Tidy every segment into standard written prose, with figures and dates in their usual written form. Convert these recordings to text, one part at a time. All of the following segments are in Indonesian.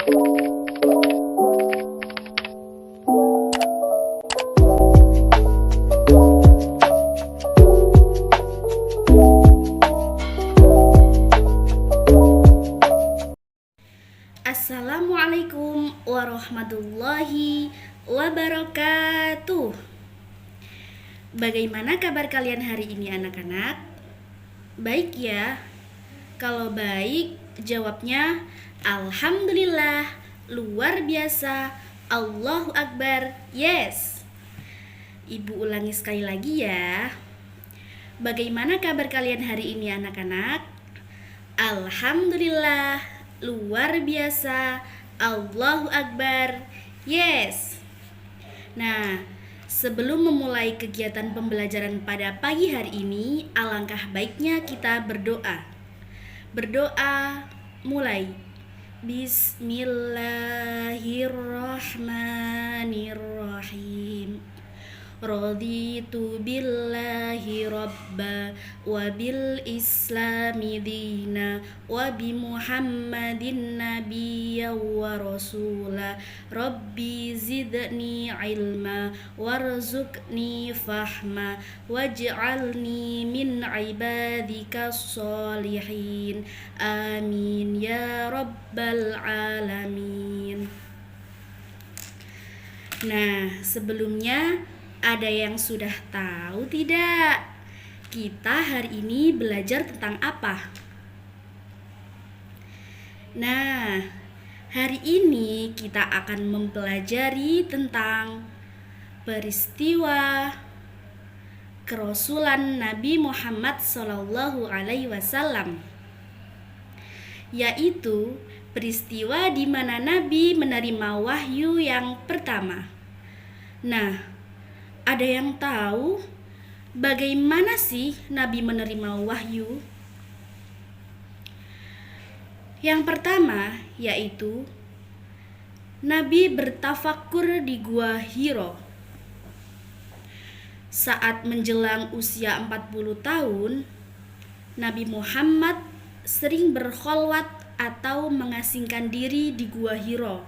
Assalamualaikum warahmatullahi wabarakatuh. Bagaimana kabar kalian hari ini anak-anak? Baik ya? Kalau baik, jawabnya Alhamdulillah, luar biasa, Allahu Akbar, yes. Ibu ulangi sekali lagi ya. Bagaimana kabar kalian hari ini anak-anak? Alhamdulillah, luar biasa, Allahu Akbar, yes. Nah, sebelum memulai kegiatan pembelajaran pada pagi hari ini, alangkah baiknya kita berdoa. Berdoa mulai. Bismillahirrahmanirrahim. Raditu billahi rabba wa bil islami dina wa bi muhammadin nabiyya wa rasula rabbi zidni ilma warzuqni fahma waj'alni min ibadika sholihin amin ya rabbal alamin. Nah, sebelumnya ada yang sudah tahu tidak? Kita hari ini belajar tentang apa? Nah, hari ini kita akan mempelajari tentang peristiwa kerasulan Nabi Muhammad SAW, yaitu peristiwa di mana Nabi menerima wahyu yang pertama. Nah, ada yang tahu bagaimana sih Nabi menerima wahyu? Yang pertama yaitu Nabi bertafakur di Gua Hiro. Saat menjelang usia 40 tahun, Nabi Muhammad sering berkholwat atau mengasingkan diri di Gua Hiro.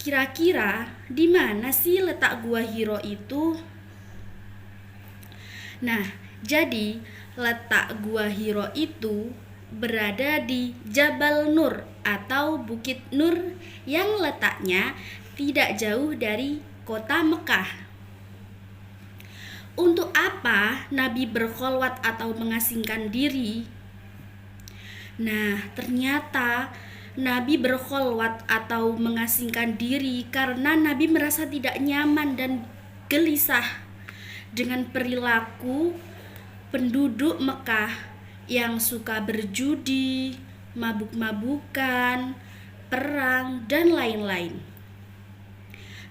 Kira-kira di mana sih letak Gua Hiro itu? Nah, jadi letak Gua Hiro itu berada di Jabal Nur atau Bukit Nur yang letaknya tidak jauh dari kota Mekah. Untuk apa Nabi berkholwat atau mengasingkan diri? Nah, ternyata Nabi berkholwat atau mengasingkan diri karena Nabi merasa tidak nyaman dan gelisah dengan perilaku penduduk Mekah yang suka berjudi, mabuk-mabukan, perang, dan lain-lain.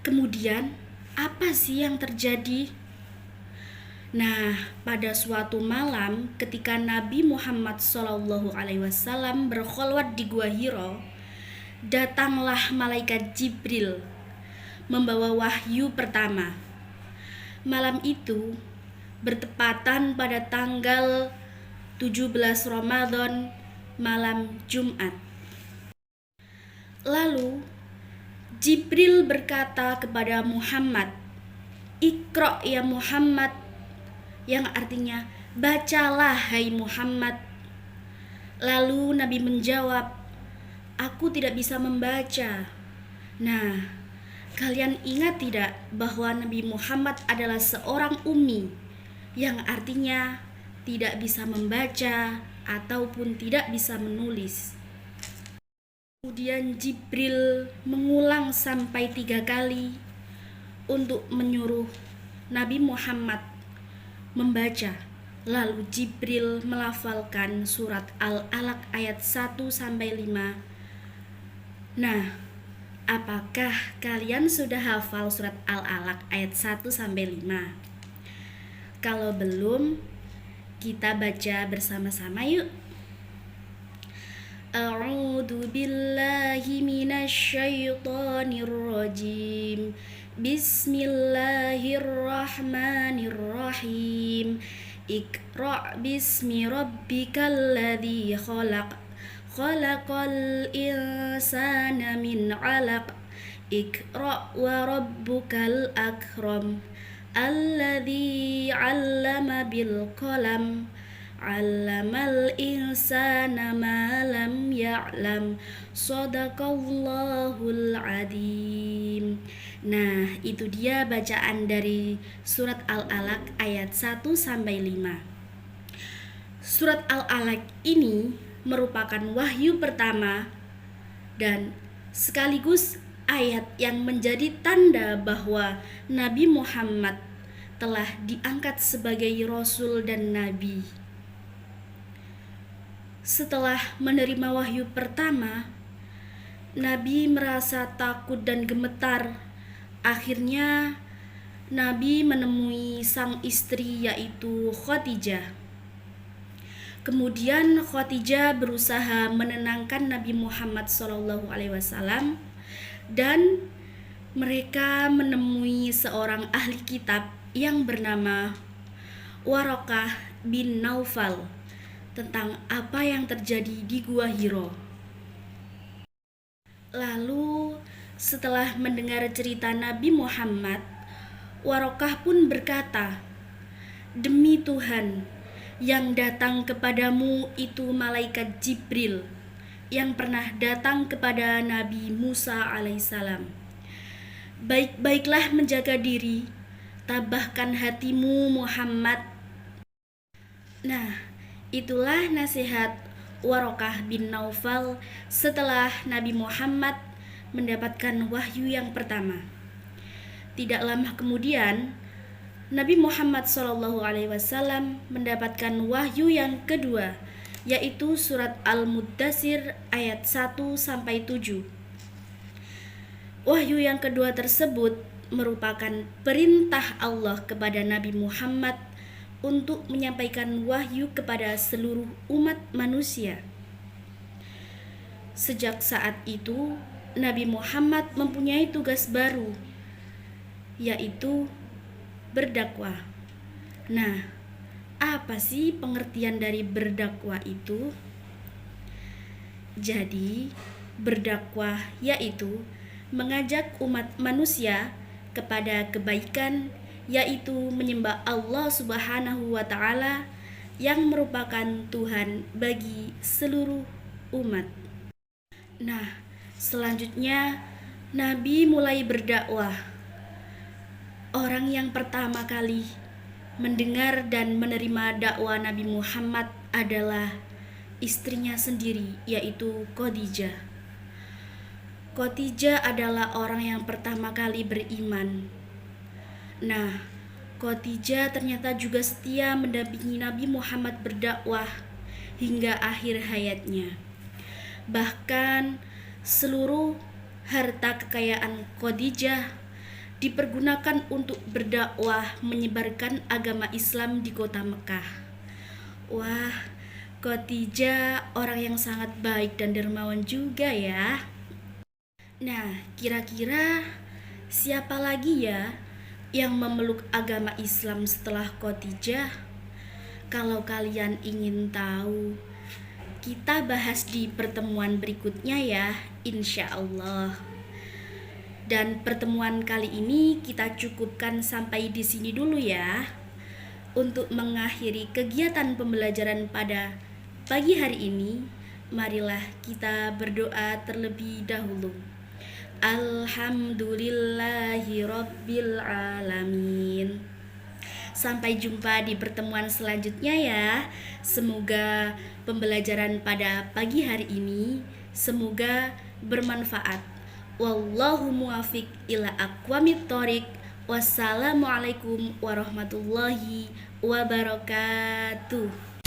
Kemudian, apa sih yang terjadi? Nah, pada suatu malam ketika Nabi Muhammad SAW berkholwat di Gua Hiro, datanglah malaikat Jibril membawa wahyu pertama. Malam itu bertepatan pada tanggal 17 Ramadan, malam Jumat. Lalu Jibril berkata kepada Muhammad, "Iqra ya Muhammad," yang artinya bacalah hai Muhammad. Lalu Nabi menjawab, "Aku tidak bisa membaca." Nah, kalian ingat tidak bahwa Nabi Muhammad adalah seorang ummi, yang artinya tidak bisa membaca ataupun tidak bisa menulis. Kemudian Jibril mengulang sampai 3 kali untuk menyuruh Nabi Muhammad membaca. Lalu Jibril melafalkan surat Al-Alaq ayat 1-5. Nah, apakah kalian sudah hafal surat Al-Alaq ayat 1-5? Kalau belum, kita baca bersama-sama yuk. A'udzu billahi minasyaitonir rajim. Bismillahirrahmanirrahim. Iqra' bismi rabbikal ladzi khalaq. Khalaqal insana min 'alaq Iqra' wa rabbukal akram alladzi 'allama bil qalam 'allamal insana ma lam ya'lam shadaqallahul adzim. Nah, itu dia bacaan dari surat Al-Alaq ayat 1 sampai 5. Surat Al-Alaq ini merupakan wahyu pertama dan sekaligus ayat yang menjadi tanda bahwa Nabi Muhammad telah diangkat sebagai Rasul dan Nabi. Setelah menerima wahyu pertama, Nabi merasa takut dan gemetar. Akhirnya, Nabi menemui sang istri yaitu Khadijah. Kemudian Khadijah berusaha menenangkan Nabi Muhammad SAW dan mereka menemui seorang ahli kitab yang bernama Waraqah bin Naufal tentang apa yang terjadi di Gua Hiro. Lalu setelah mendengar cerita Nabi Muhammad, Waraqah pun berkata, "Demi Tuhan, yang datang kepadamu itu malaikat Jibril yang pernah datang kepada Nabi Musa alaihissalam. Baik-baiklah menjaga diri, tabahkan hatimu Muhammad." Nah, itulah nasihat Waraqah bin Naufal setelah Nabi Muhammad mendapatkan wahyu yang pertama. Tidak lama kemudian, Nabi Muhammad SAW mendapatkan wahyu yang kedua, yaitu surat Al-Muddatsir ayat 1-7. Wahyu yang kedua tersebut merupakan perintah Allah kepada Nabi Muhammad untuk menyampaikan wahyu kepada seluruh umat manusia. Sejak saat itu, Nabi Muhammad mempunyai tugas baru, yaitu berdakwah. Nah, apa sih pengertian dari berdakwah itu? Jadi, berdakwah yaitu mengajak umat manusia kepada kebaikan, yaitu menyembah Allah Subhanahu wa Ta'ala yang merupakan Tuhan bagi seluruh umat. Nah, selanjutnya Nabi mulai berdakwah. Orang yang pertama kali mendengar dan menerima dakwah Nabi Muhammad adalah istrinya sendiri, yaitu Khadijah. Khadijah adalah orang yang pertama kali beriman. Nah, Khadijah ternyata juga setia mendampingi Nabi Muhammad berdakwah hingga akhir hayatnya. Bahkan seluruh harta kekayaan Khadijah dipergunakan untuk berdakwah menyebarkan agama Islam di kota Mekah. Wah, Khadijah orang yang sangat baik dan dermawan juga ya. Nah, kira-kira siapa lagi ya yang memeluk agama Islam setelah Khadijah? Kalau kalian ingin tahu, kita bahas di pertemuan berikutnya ya, insya Allah. Dan pertemuan kali ini kita cukupkan sampai di sini dulu ya. Untuk mengakhiri kegiatan pembelajaran pada pagi hari ini, marilah kita berdoa terlebih dahulu. Alhamdulillahi Rabbil Alamin. Sampai jumpa di pertemuan selanjutnya ya. Semoga pembelajaran pada pagi hari ini semoga bermanfaat. Wallahu muwafiq ila aqwamit thoriq. Wassalamualaikum warahmatullahi wabarakatuh.